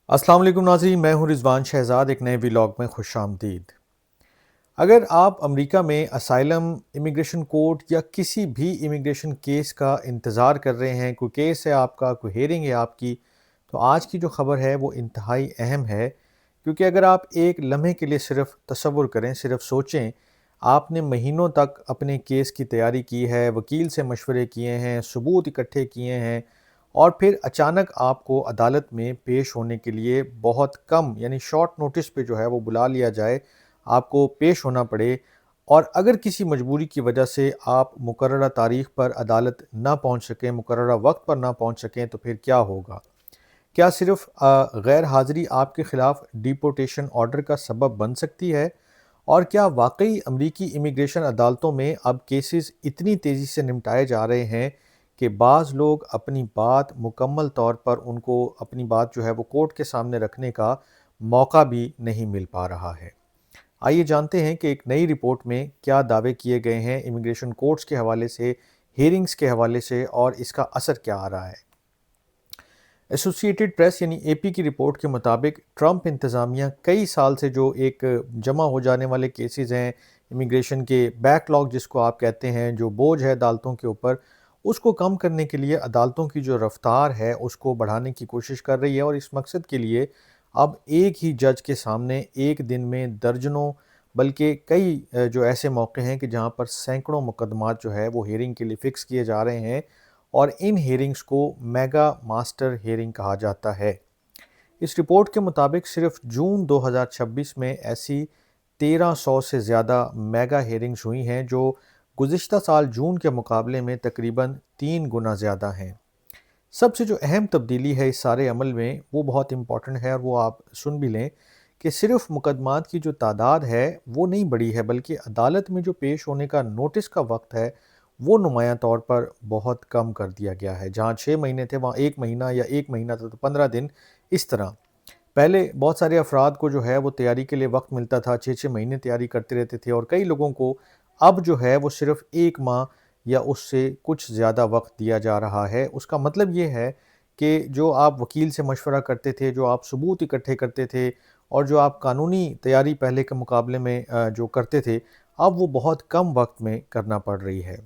अस्सलाम वालेकुम नाज़रीन, मैं हूं रिजवान शहजाद। एक नए व्लॉग में खुश आमदीद। अगर आप अमेरिका में असाइलम, इमिग्रेशन कोर्ट या किसी भी इमिग्रेशन केस का इंतज़ार कर रहे हैं, कोई केस है आपका, कोई हेयरिंग है आपकी, तो आज की जो ख़बर है वो इंतहाई अहम है। क्योंकि अगर आप एक लम्हे के लिए सिर्फ तसव्वुर करें, सिर्फ सोचें, आपने महीनों तक अपने केस की तैयारी की है, वकील से मशवरे किए हैं, सबूत इकट्ठे किए हैं, और फिर अचानक आपको अदालत में पेश होने के लिए बहुत कम यानी शॉर्ट नोटिस पे जो है वो बुला लिया जाए, आपको पेश होना पड़े, और अगर किसी मजबूरी की वजह से आप मुकर्ररा तारीख पर अदालत ना पहुंच सकें, मुकर्ररा वक्त पर ना पहुंच सकें, तो फिर क्या होगा? क्या सिर्फ गैर हाज़िरी आपके ख़िलाफ़ डिपोर्टेशन ऑर्डर का सबब बन सकती है? और क्या वाकई अमरीकी इमिग्रेशन अदालतों में अब केसेस इतनी तेज़ी से निपटाए जा रहे हैं कि बाज़ लोग अपनी बात मुकम्मल तौर पर उनको अपनी बात जो है वो कोर्ट के सामने रखने का मौका भी नहीं मिल पा रहा है? आइए जानते हैं कि एक नई रिपोर्ट में क्या दावे किए गए हैं इमिग्रेशन कोर्ट्स के हवाले से, हियरिंग्स के हवाले से, और इसका असर क्या आ रहा है। एसोसिएटेड प्रेस यानी एपी की रिपोर्ट के मुताबिक ट्रंप इंतज़ामिया कई साल से जो एक जमा हो जाने वाले केसेस हैं, इमिग्रेशन के बैकलॉग जिसको आप कहते हैं, जो बोझ है अदालतों के ऊपर, उसको कम करने के लिए अदालतों की जो रफ्तार है उसको बढ़ाने की कोशिश कर रही है। और इस मकसद के लिए अब एक ही जज के सामने एक दिन में दर्जनों, बल्कि कई जो ऐसे मौके हैं कि जहाँ पर सैकड़ों मुकदमात जो है वो हियरिंग के लिए फ़िक्स किए जा रहे हैं, और इन हेयरिंग्स को मेगा मास्टर हेयरिंग कहा जाता है। इस रिपोर्ट के मुताबिक सिर्फ जून 2026 में ऐसी 1300 से ज़्यादा मेगा हेयरिंग्स हुई हैं, जो गुज़िश्ता साल जून के मुकाबले में तकरीबन 3 गुना ज़्यादा हैं। सबसे जो अहम तब्दीली है इस सारे अमल में, वो बहुत इम्पॉर्टेंट है और वो आप सुन भी लें, कि सिर्फ मुकदमात की जो तादाद है वो नहीं बढ़ी है, बल्कि अदालत में जो पेश होने का नोटिस का वक्त है वो नुमायां तौर पर बहुत कम कर दिया गया है। जहाँ 6 महीने थे वहाँ 1 महीना, या 1 महीना था तो 15 दिन, इस तरह। पहले बहुत सारे अफराद को जो है वो तैयारी के लिए वक्त मिलता था, 6 6 महीने तैयारी करते रहते थे, और कई लोगों को अब जो है वो सिर्फ 1 माह या उससे कुछ ज़्यादा वक्त दिया जा रहा है। उसका मतलब ये है कि जो आप वकील से मशवरा करते थे, जो आप सबूत इकट्ठे करते थे, और जो आप कानूनी तैयारी पहले के मुकाबले में जो करते थे, अब वो बहुत कम वक्त में करना पड़ रही है।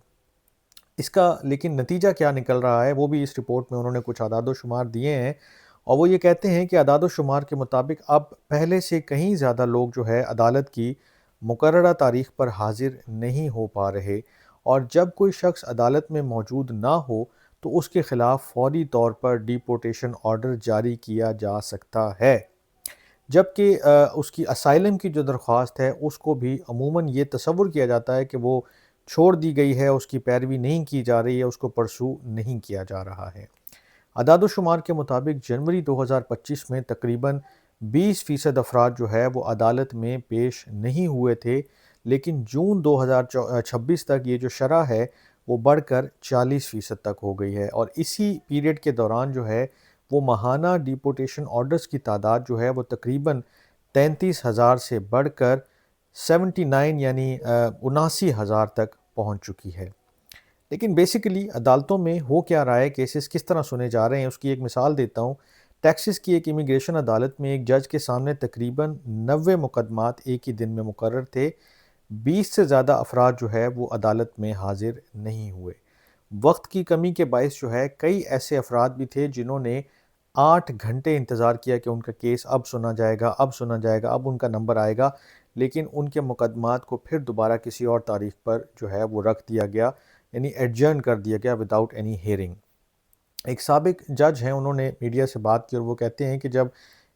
इसका लेकिन नतीजा क्या निकल रहा है वो भी इस रिपोर्ट में उन्होंने कुछ आदाद शुमार दिए हैं, और वो ये कहते हैं कि आदाद शुमार के मुताबिक अब पहले से कहीं ज़्यादा लोग जो है अदालत की मुकर्ररा तारीख पर हाजिर नहीं हो पा रहे, और जब कोई शख्स अदालत में मौजूद ना हो तो उसके ख़िलाफ़ फौरी तौर पर डिपोर्टेशन ऑर्डर जारी किया जा सकता है। जबकि उसकी असाइलम की जो दरख्वास्त है उसको भी अमूमन ये तसव्वुर किया जाता है कि वो छोड़ दी गई है, उसकी पैरवी नहीं की जा रही है, उसको परसू नहीं किया जा रहा है। अदाद-ओ-शुमार के मुताबिक जनवरी 2025 में तकरीबन 20% अफराद जो है वो अदालत में पेश नहीं हुए थे, लेकिन जून 2026 तक ये जो शरह है वो बढ़कर 40% तक हो गई है, और इसी पीरियड के दौरान जो है वो माहाना डिपोर्टेशन ऑर्डर्स की तादाद जो है वो तकरीबन 33,000 से बढ़कर 79 यानी 79,000 तक पहुंच चुकी है। लेकिन बेसिकली अदालतों में हो क्या रहा है, केसेस किस तरह सुने जा रहे हैं, उसकी एक मिसाल देता हूँ। टेक्सास की एक इमिग्रेशन अदालत में एक जज के सामने तकरीबन 90 मुकदमात एक ही दिन में मुकर्रर थे। 20 से ज़्यादा अफराद जो है वो अदालत में हाजिर नहीं हुए। वक्त की कमी के बायस जो है कई ऐसे अफराद भी थे जिन्होंने 8 घंटे इंतज़ार किया कि उनका केस अब सुना जाएगा, अब सुना जाएगा, अब उनका नंबर आएगा, लेकिन उनके मुकदमात को फिर दोबारा किसी और तारीख पर जो है वो रख दिया गया, यानी एडजर्न कर दिया गया विदाउट एनी हियरिंग। एक साबिक जज हैं, उन्होंने मीडिया से बात की और वो कहते हैं कि जब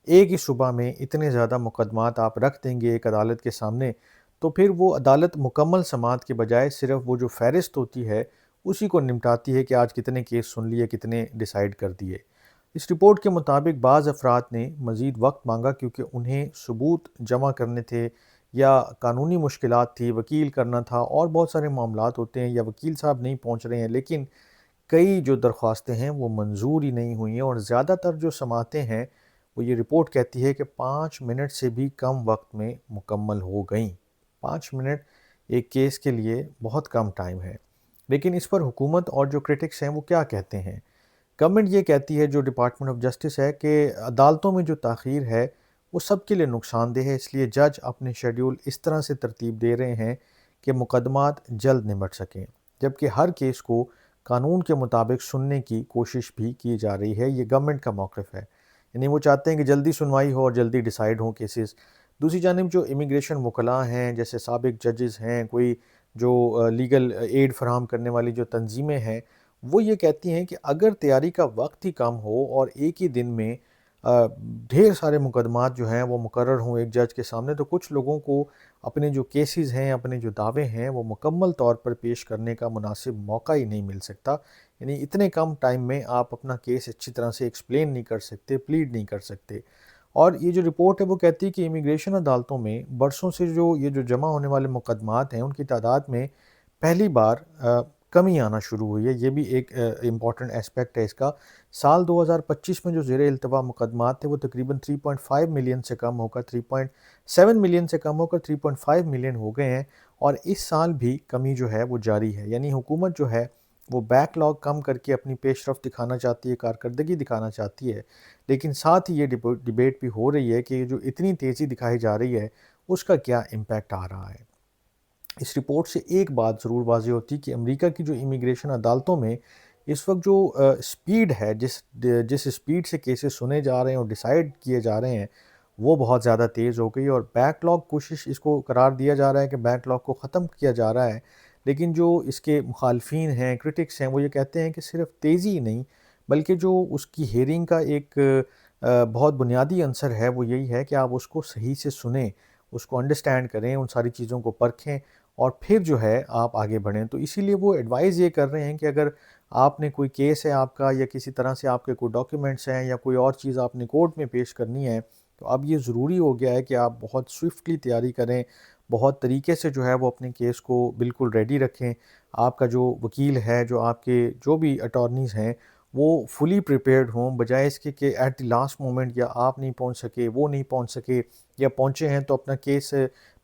एक ही सुबह में इतने ज़्यादा मुकदमात आप रख देंगे एक अदालत के सामने, तो फिर वो अदालत मुकम्मल समाअत के बजाय सिर्फ वो जो फ़हरिस्त होती है उसी को निपटाती है कि आज कितने केस सुन लिए, कितने डिसाइड कर दिए। इस रिपोर्ट के मुताबिक बाज़ अफराद ने मज़ीद वक्त मांगा क्योंकि उन्हें सबूत जमा करने थे, या कानूनी मुश्किलात थी, वकील करना था, और बहुत सारे मामलात होते हैं, या वकील साहब नहीं पहुंच रहे हैं, लेकिन कई जो दरख्वास्तें हैं वो मंजूर ही नहीं हुई हैं, और ज़्यादातर जो समातें हैं वो ये रिपोर्ट कहती है कि 5 मिनट से भी कम वक्त में मुकम्मल हो गई। 5 मिनट एक केस के लिए बहुत कम टाइम है। लेकिन इस पर हुकूमत और जो क्रिटिक्स हैं वो क्या कहते हैं? گورنمنٹ یہ کہتی ہے، جو ڈپارٹمنٹ آف جسٹس ہے، کہ عدالتوں میں جو تاخیر ہے وہ سب کے لیے نقصان دہ ہے، اس لیے جج اپنے شیڈیول اس طرح سے ترتیب دے رہے ہیں کہ مقدمات جلد نمٹ سکیں، جبکہ ہر کیس کو قانون کے مطابق سننے کی کوشش بھی کی جا رہی ہے۔ یہ گورنمنٹ کا موقف ہے، یعنی وہ چاہتے ہیں کہ جلدی سنوائی ہو اور جلدی ڈیسائیڈ ہوں کیسز۔ دوسری جانب جو امیگریشن وکلاء ہیں، جیسے سابق ججز ہیں، کوئی جو لیگل ایڈ فراہم کرنے والی جو تنظیمیں ہیں، وہ یہ کہتی ہیں کہ اگر تیاری کا وقت ہی کم ہو اور ایک ہی دن میں ڈھیر سارے مقدمات جو ہیں وہ مقرر ہوں ایک جج کے سامنے، تو کچھ لوگوں کو اپنے جو کیسز ہیں، اپنے جو دعوے ہیں، وہ مکمل طور پر پیش کرنے کا مناسب موقع ہی نہیں مل سکتا۔ یعنی اتنے کم ٹائم میں آپ اپنا کیس اچھی طرح سے ایکسپلین نہیں کر سکتے، پلیڈ نہیں کر سکتے۔ اور یہ جو رپورٹ ہے وہ کہتی ہے کہ امیگریشن عدالتوں میں برسوں سے جو جمع ہونے والے مقدمات ہیں، ان کی تعداد میں پہلی بار کمی آنا شروع ہوئی ہے۔ یہ بھی ایک امپورٹنٹ ایسپیکٹ ہے اس کا۔ سال 2025 میں جو زیر التوا مقدمات تھے وہ تقریباً 3.5 ملین سے کم ہو کر 3.7 ملین سے کم ہو کر 3.5 ملین ہو گئے ہیں، اور اس سال بھی کمی جو ہے وہ جاری ہے۔ یعنی حکومت جو ہے وہ بیک لاگ کم کر کے اپنی پیش رفت دکھانا چاہتی ہے، کارکردگی دکھانا چاہتی ہے، لیکن ساتھ ہی یہ ڈیبیٹ بھی ہو رہی ہے کہ یہ جو اتنی تیزی دکھائی جا رہی ہے اس کا کیا امپیکٹ آ رہا ہے۔ اس رپورٹ سے ایک بات ضرور واضح ہوتی کہ امریکہ کی جو امیگریشن عدالتوں میں اس وقت جو سپیڈ ہے، جس سپیڈ سے کیسز سنے جا رہے ہیں اور ڈیسائیڈ کیے جا رہے ہیں، وہ بہت زیادہ تیز ہو گئی، اور بیک لاگ کوشش اس کو قرار دیا جا رہا ہے کہ بیک لاگ کو ختم کیا جا رہا ہے، لیکن جو اس کے مخالفین ہیں، کرٹکس ہیں، وہ یہ کہتے ہیں کہ صرف تیزی ہی نہیں، بلکہ جو اس کی ہیئرنگ کا ایک بہت بنیادی عنصر ہے وہ یہی ہے کہ آپ اس کو صحیح سے سنیں، اس کو انڈرسٹینڈ کریں، ان ساری چیزوں کو پرکھیں، اور پھر جو ہے آپ آگے بڑھیں۔ تو اسی لیے وہ ایڈوائز یہ کر رہے ہیں کہ اگر آپ نے کوئی کیس ہے آپ کا، یا کسی طرح سے آپ کے کوئی ڈاکیومنٹس ہیں، یا کوئی اور چیز آپ نے کورٹ میں پیش کرنی ہے، تو اب یہ ضروری ہو گیا ہے کہ آپ بہت سوئفٹلی تیاری کریں، بہت طریقے سے جو ہے وہ اپنے کیس کو بالکل ریڈی رکھیں۔ آپ کا جو وکیل ہے، جو آپ کے جو بھی اٹارنیز ہیں، وہ فلی پریپیئرڈ ہوں، بجائے اس کے کہ ایٹ دی لاسٹ مومنٹ یا آپ نہیں پہنچ سکے، وہ نہیں پہنچ سکے، یا پہنچے ہیں تو اپنا کیس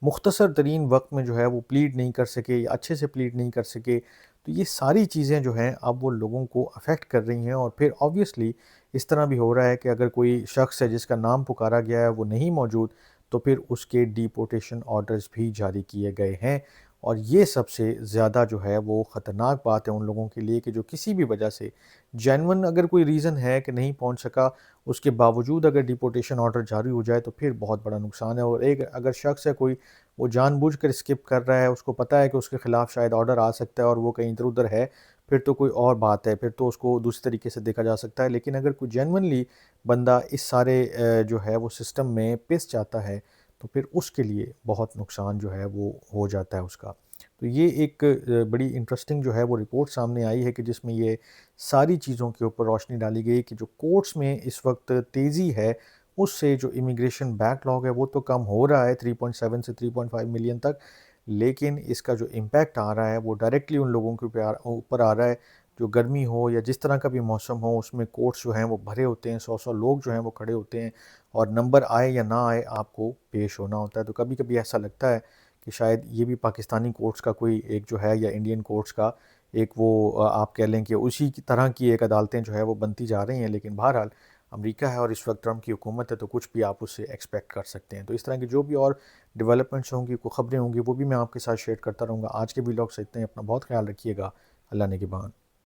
مختصر ترین وقت میں جو ہے وہ پلیڈ نہیں کر سکے، یا اچھے سے پلیڈ نہیں کر سکے۔ تو یہ ساری چیزیں جو ہیں اب وہ لوگوں کو افیکٹ کر رہی ہیں، اور پھر آبویسلی اس طرح بھی ہو رہا ہے کہ اگر کوئی شخص ہے جس کا نام پکارا گیا ہے وہ نہیں موجود، تو پھر اس کے ڈیپورٹیشن آرڈرز بھی جاری کیے گئے ہیں۔ اور یہ سب سے زیادہ جو ہے وہ خطرناک بات ہے ان لوگوں کے لیے کہ جو کسی بھی وجہ سے جینون اگر کوئی ریزن ہے کہ نہیں پہنچ سکا، اس کے باوجود اگر ڈیپورٹیشن آرڈر جاری ہو جائے تو پھر بہت بڑا نقصان ہے۔ اور ایک اگر شخص ہے کوئی، وہ جان بوجھ کر اسکپ کر رہا ہے، اس کو پتہ ہے کہ اس کے خلاف شاید آرڈر آ سکتا ہے اور وہ کہیں ادھر ادھر ہے، پھر تو کوئی اور بات ہے، پھر تو اس کو دوسری طریقے سے دیکھا جا سکتا ہے۔ لیکن اگر کوئی جینونلی بندہ اس سارے جو ہے وہ سسٹم میں پس جاتا ہے، تو پھر اس کے لیے بہت نقصان جو ہے وہ ہو جاتا ہے اس کا۔ تو یہ ایک بڑی انٹرسٹنگ جو ہے وہ رپورٹ سامنے آئی ہے کہ جس میں یہ ساری چیزوں کے اوپر روشنی ڈالی گئی کہ جو کورٹس میں اس وقت تیزی ہے، اس سے جو امیگریشن بیک لاگ ہے وہ تو کم ہو رہا ہے 3.7 سے 3.5 ملین تک، لیکن اس کا جو امپیکٹ آ رہا ہے وہ ڈائریکٹلی ان لوگوں کے اوپر آ رہا ہے جو گرمی ہو یا جس طرح کا بھی موسم ہو، اس میں کورٹس جو ہیں وہ بھرے ہوتے ہیں، 100 لوگ جو ہیں وہ کھڑے ہوتے ہیں، اور نمبر آئے یا نہ آئے آپ کو پیش ہونا ہوتا ہے۔ تو کبھی کبھی ایسا لگتا ہے کہ شاید یہ بھی پاکستانی کورٹس کا کوئی ایک جو ہے، یا انڈین کورٹس کا ایک وہ آپ کہہ لیں کہ اسی کی طرح کی ایک عدالتیں جو ہے وہ بنتی جا رہی ہیں، لیکن بہرحال امریکہ ہے اور اس وقت ٹرمپ کی حکومت ہے، تو کچھ بھی آپ اس سے ایکسپیکٹ کر سکتے ہیں۔ تو اس طرح کی جو بھی اور ڈیولپمنٹس ہوں گی، کوئی خبریں ہوں گی، وہ بھی میں آپ کے ساتھ شیئر کرتا رہوں گا۔ آج کے ویلاگ سے اتنے، اپنا بہت خیال رکھیے گا۔ اللہ نگہبان۔